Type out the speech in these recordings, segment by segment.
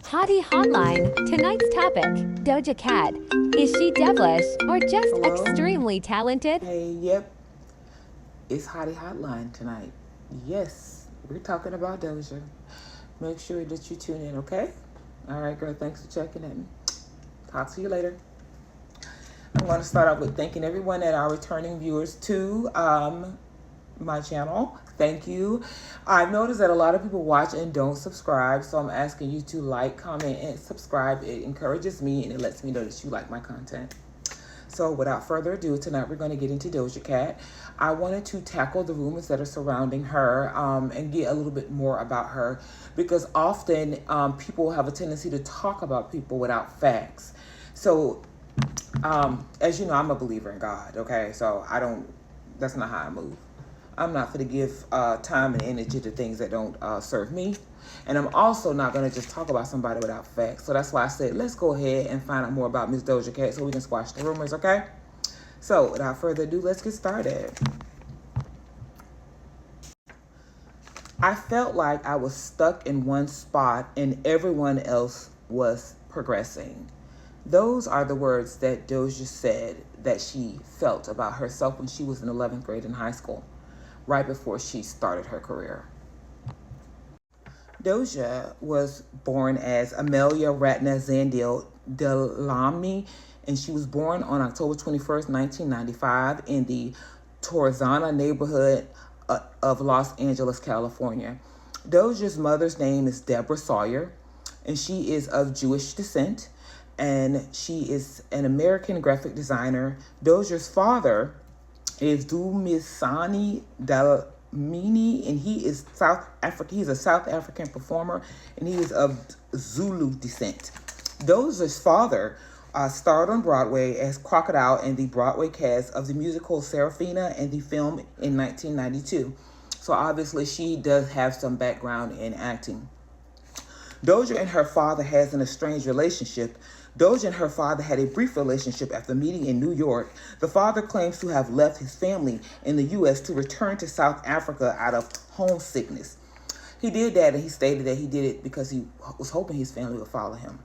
Hottie Hotline. Tonight's topic, Doja Cat. Is she devilish or just Hello? extremely talented? Hey, yep. It's Hottie Hotline tonight. Yes, we're talking about Doja. Make sure that you tune in, okay? All right, girl, thanks for checking in. Talk to you later. I'm going to start off with thanking everyone that are returning viewers to my channel. Thank you. I've noticed that a lot of people watch and don't subscribe, so I'm asking you to like, comment, and subscribe. It encourages me and it lets me know that you like my content. So without further ado, tonight we're going to get into Doja Cat. I wanted to tackle the rumors that are surrounding her and get a little bit more about her, because often people have a tendency to talk about people without facts. So as you know, I'm a believer in God, okay? So that's not how I move. I'm not going to give time and energy to things that don't serve me. And I'm also not going to just talk about somebody without facts. So that's why I said, let's go ahead and find out more about Miss Doja Cat so we can squash the rumors, okay? So without further ado, let's get started. I felt like I was stuck in one spot and everyone else was progressing. Those are the words that Doja said that she felt about herself when she was in 11th grade in high school, right before she started her career. Doja was born as Amelia Ratna Zandil Delamni, and she was born on October 21st, 1995 in the Torzana neighborhood of Los Angeles, California. Doja's mother's name is Deborah Sawyer, and she is of Jewish descent, and she is an American graphic designer. Doja's father is Dumisani Dlamini, and he is South African. He's a South African performer, and he is of Zulu descent. Doja's father starred on Broadway as Crocodile in the Broadway cast of the musical Serafina and the film in 1992. So obviously she does have some background in acting. Doja and her father has an estranged relationship. Doja and her father had a brief relationship after meeting in New York. The father claims to have left his family in the U.S. to return to South Africa out of homesickness. He did that, and he stated that he did it because he was hoping his family would follow him.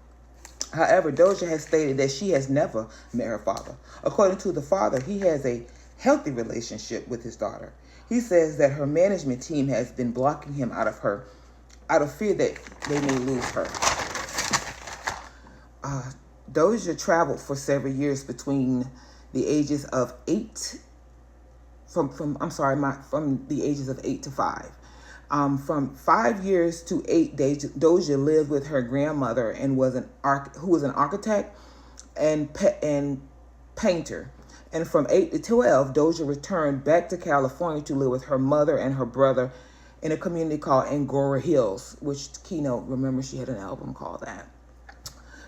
However, Doja has stated that she has never met her father. According to the father, he has a healthy relationship with his daughter. He says that her management team has been blocking him out of fear that they may lose her. Doja traveled for several years between the ages of 8 from the ages of 8 to 5. From 5 years to 8 days, Doja lived with her grandmother and who was an architect and painter. And from 8 to 12, Doja returned back to California to live with her mother and her brother in a community called Angora Hills, which Keynote, remember, she had an album called that.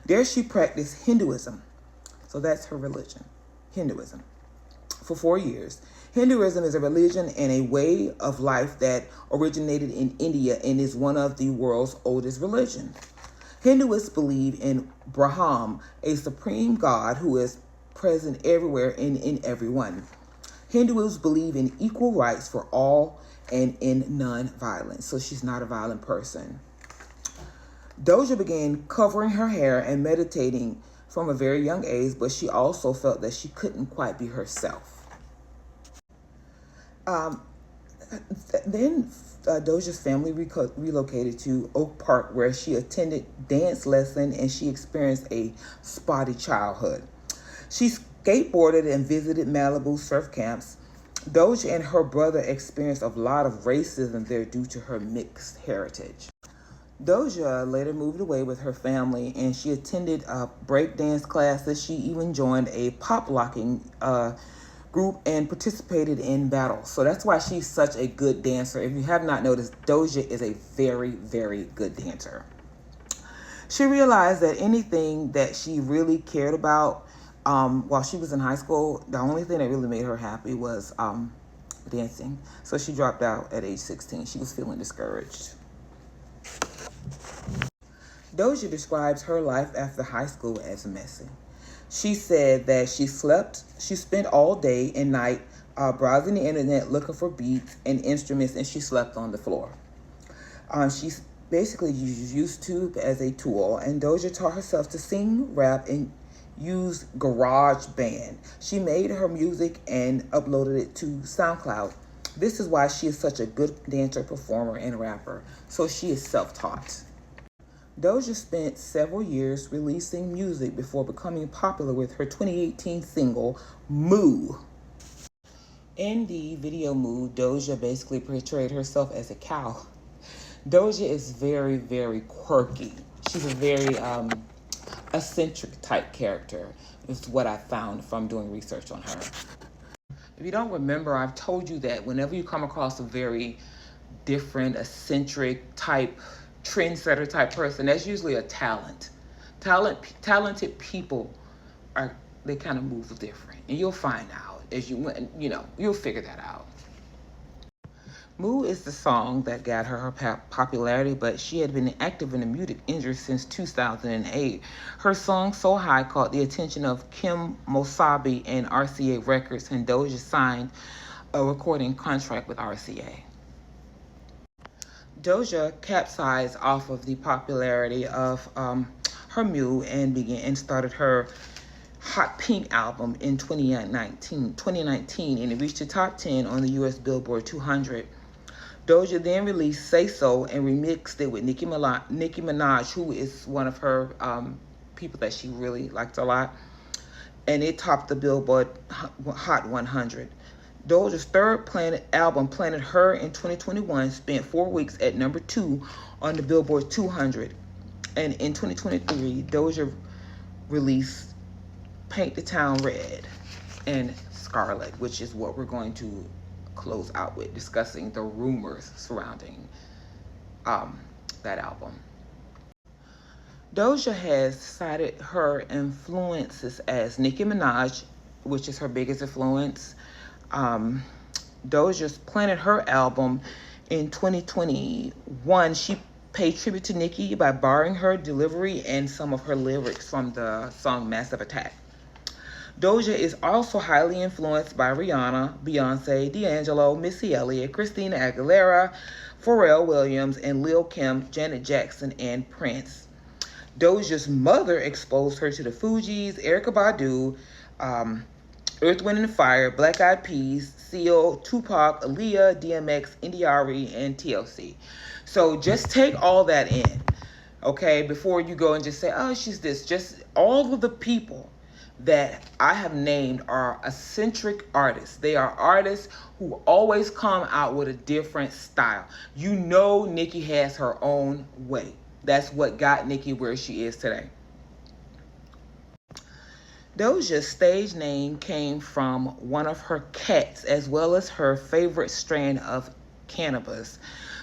There she practiced Hinduism. So that's her religion, Hinduism, for 4 years. Hinduism is a religion and a way of life that originated in India and is one of the world's oldest religions. Hinduists believe in Brahman, a supreme God who is present everywhere and in everyone. Hindus believe in equal rights for all and in non-violence. So she's not a violent person. Doja began covering her hair and meditating from a very young age, but she also felt that she couldn't quite be herself. Then Doja's family relocated to Oak Park, where she attended dance lesson and she experienced a spotty childhood. She skateboarded and visited Malibu surf camps. Doja and her brother experienced a lot of racism there due to her mixed heritage. Doja later moved away with her family and she attended breakdance classes. She even joined a pop locking group and participated in battles. So that's why she's such a good dancer. If you have not noticed, Doja is a very, very good dancer. She realized that anything that she really cared about while she was in high school, the only thing that really made her happy was dancing. So she dropped out at age 16. She was feeling discouraged. Doja describes her life after high school as messy. She said that she spent all day and night browsing the internet looking for beats and instruments, and she slept on the floor. She basically used YouTube as a tool, and Doja taught herself to sing, rap, and use GarageBand. She made her music and uploaded it to SoundCloud. This is why she is such a good dancer, performer, and rapper. So she is self-taught. Doja spent several years releasing music before becoming popular with her 2018 single, Moo. In the video Moo, Doja basically portrayed herself as a cow. Doja is very, very quirky. She's a very eccentric type character, is what I found from doing research on her. If you don't remember, I've told you that whenever you come across a very different, eccentric type, trendsetter type person, that's usually a talent. Talented people they kind of move different, and you'll find out as you'll figure that out. Moo is the song that got her popularity, but she had been active in the music industry since 2008. Her song So High caught the attention of Kim Mosabi and RCA Records, and Doja signed a recording contract with RCA. Doja capsized off of the popularity of her Moo and started her Hot Pink album in 2019, and it reached the top 10 on the US Billboard 200. Doja then released Say So and remixed it with Nicki Minaj, who is one of her people that she really liked a lot. And it topped the Billboard Hot 100. Doja's third album, Planet Her, in 2021, spent 4 weeks at number 2 on the Billboard 200. And in 2023, Doja released Paint the Town Red and Scarlet, which is what we're going to close out with, discussing the rumors surrounding that album. Doja has cited her influences as Nicki Minaj, which is her biggest influence. Doja's Planet Her album in 2021, she paid tribute to Nicki by borrowing her delivery and some of her lyrics from the song Massive Attack. Doja is also highly influenced by Rihanna, Beyonce, D'Angelo, Missy Elliott, Christina Aguilera, Pharrell Williams, and Lil' Kim, Janet Jackson, and Prince. Doja's mother exposed her to the Fugees, Erykah Badu, Earth, Wind & Fire, Black Eyed Peas, Seal, Tupac, Aaliyah, DMX, India.Arie, and TLC. So just take all that in, okay, before you go and just say, oh, she's this. Just all of the people that I have named are eccentric artists. They are artists who always come out with a different style. You know Nicki has her own way. That's what got Nicki where she is today. Doja's stage name came from one of her cats, as well as her favorite strand of cannabis.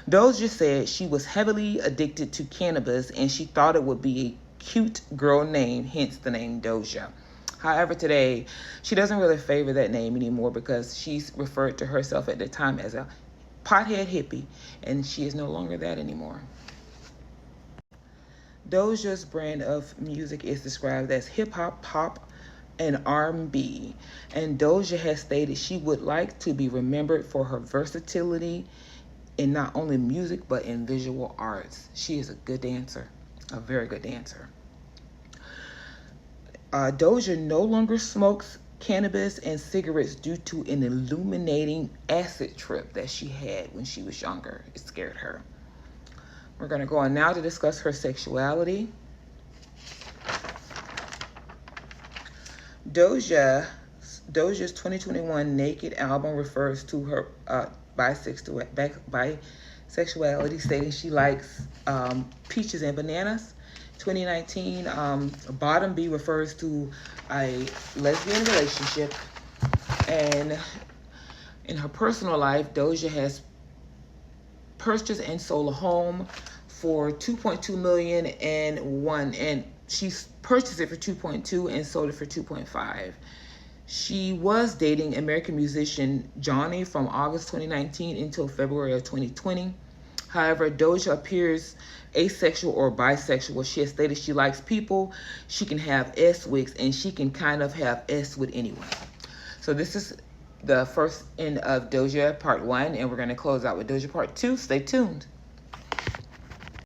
Doja said she was heavily addicted to cannabis and she thought it would be a cute girl name, hence the name Doja. However, today, she doesn't really favor that name anymore because she's referred to herself at the time as a pothead hippie, and she is no longer that anymore. Doja's brand of music is described as hip-hop, pop, and R&B, and Doja has stated she would like to be remembered for her versatility in not only music, but in visual arts. She is a good dancer, a very good dancer. Doja no longer smokes cannabis and cigarettes due to an illuminating acid trip that she had when she was younger. It scared her. We're going to go on now to discuss her sexuality. Doja's 2021 Naked album refers to her bisexuality, stating she likes peaches and bananas. 2019, Bottom B refers to a lesbian relationship. And in her personal life, Doja has purchased and sold a home for $2.2 million and she's purchased it for 2.2 and sold it for 2.5. She was dating American musician Johnny from August 2019 until February of 2020. However, Doja appears asexual or bisexual. She has stated she likes people, she can have S wigs, and she can kind of have S with anyone. So this is the first end of Doja Part 1, and we're going to close out with Doja Part 2. Stay tuned.